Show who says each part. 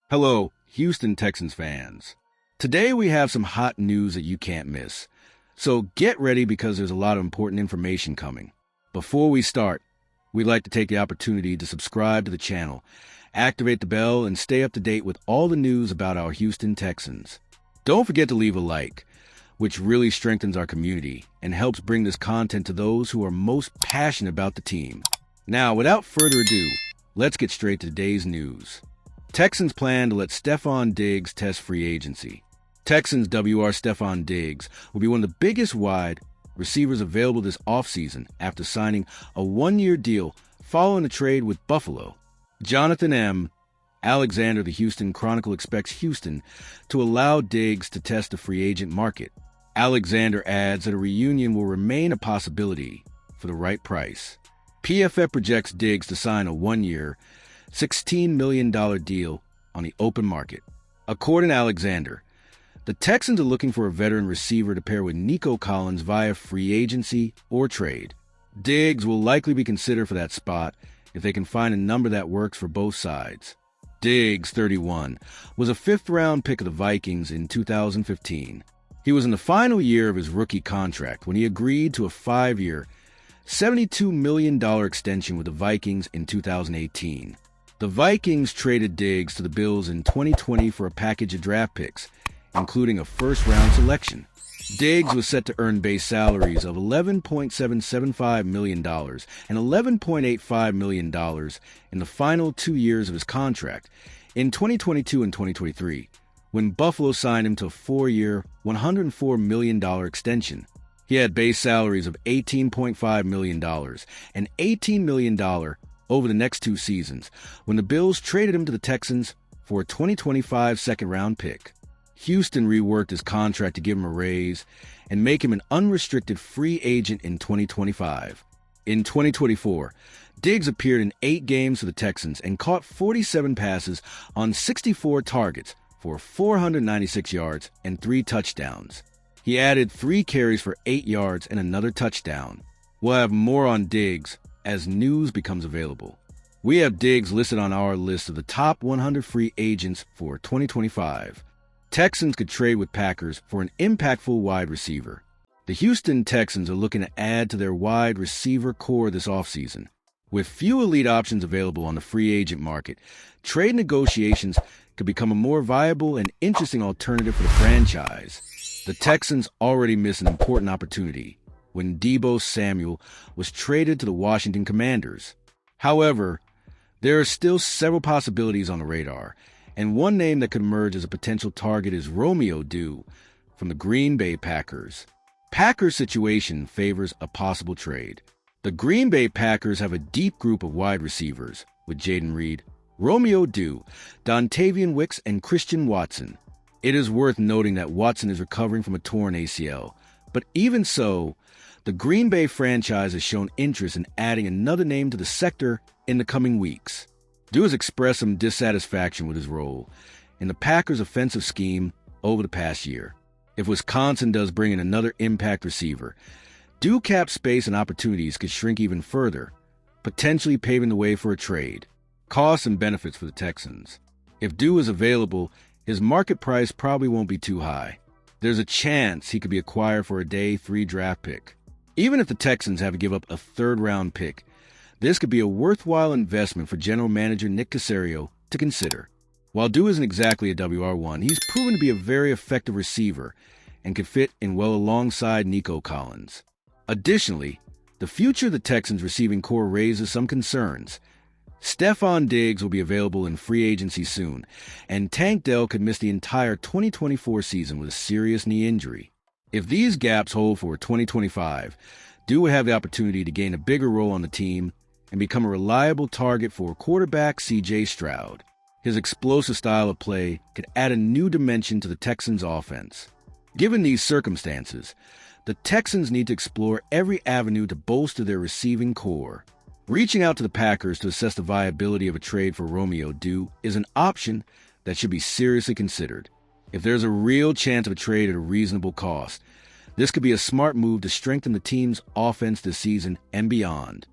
Speaker 1: Hello, Houston Texans fans. Today we have some hot news that you can't miss. So get ready because there's a lot of important information coming. Before we start, we'd like to take the opportunity to subscribe to the channel, activate the bell, and stay up to date with all the news about our Houston Texans. Don't forget to leave a like, which really strengthens our community and helps bring this content to those who are most passionate about the team. Now, without further ado, let's get straight to today's news. Texans plan to let Stefon Diggs test free agency. Texans WR Stefon Diggs will be one of the biggest wide receivers available this offseason after signing a one-year deal following a trade with Buffalo. Jonathan M. Alexander, the Houston Chronicle, expects Houston to allow Diggs to test the free agent market. Alexander adds that a reunion will remain a possibility for the right price. PFF projects Diggs to sign a one-year, $16 million deal on the open market. According to Alexander, the Texans are looking for a veteran receiver to pair with Nico Collins via free agency or trade. Diggs will likely be considered for that spot if they can find a number that works for both sides. Diggs, 31, was a fifth-round pick of the Vikings in 2015. He was in the final year of his rookie contract when he agreed to a 5-year, $72 million extension with the Vikings in 2018. The Vikings traded Diggs to the Bills in 2020 for a package of draft picks, including a first-round selection. Diggs was set to earn base salaries of $11.775 million and $11.85 million in the final 2 years of his contract in 2022 and 2023, when Buffalo signed him to a 4-year, $104 million extension. He had base salaries of $18.5 million and $18 million over the next 2 seasons, when the Bills traded him to the Texans for a 2025 second-round pick. Houston reworked his contract to give him a raise and make him an unrestricted free agent in 2025. In 2024, Diggs appeared in 8 games for the Texans and caught 47 passes on 64 targets for 496 yards and 3 touchdowns. He added 3 carries for 8 yards and another touchdown. We'll have more on Diggs as news becomes available. We have Diggs listed on our list of the top 100 free agents for 2025. Texans could trade with Packers for an impactful wide receiver. The Houston Texans are looking to add to their wide receiver core this offseason. With few elite options available on the free agent market, trade negotiations could become a more viable and interesting alternative for the franchise. The Texans already missed an important opportunity when Deebo Samuel was traded to the Washington Commanders. However, there are still several possibilities on the radar, and one name that could emerge as a potential target is Romeo Dew from the Green Bay Packers. Packers' situation favors a possible trade. The Green Bay Packers have a deep group of wide receivers with Jaden Reed, Romeo Dew, Dontavian Wicks, and Christian Watson. It is worth noting that Watson is recovering from a torn ACL, but even so, the Green Bay franchise has shown interest in adding another name to the sector in the coming weeks. Dew has expressed some dissatisfaction with his role in the Packers' offensive scheme over the past year. If Wisconsin does bring in another impact receiver, Dew cap space and opportunities could shrink even further, potentially paving the way for a trade. Costs and benefits for the Texans. If Dew is available, his market price probably won't be too high. There's a chance he could be acquired for a day 3 draft pick. Even if the Texans have to give up a 3rd-round pick, this could be a worthwhile investment for general manager Nick Caserio to consider. While Dew isn't exactly a WR1, he's proven to be a very effective receiver and could fit in well alongside Nico Collins. Additionally, the future of the Texans receiving core raises some concerns. Stefon Diggs will be available in free agency soon, and Tank Dell could miss the entire 2024 season with a serious knee injury. If these gaps hold for 2025, Dew will have the opportunity to gain a bigger role on the team and become a reliable target for quarterback C.J. Stroud. His explosive style of play could add a new dimension to the Texans' offense. Given these circumstances, the Texans need to explore every avenue to bolster their receiving core. Reaching out to the Packers to assess the viability of a trade for Romeo Dew is an option that should be seriously considered. If there's a real chance of a trade at a reasonable cost, this could be a smart move to strengthen the team's offense this season and beyond.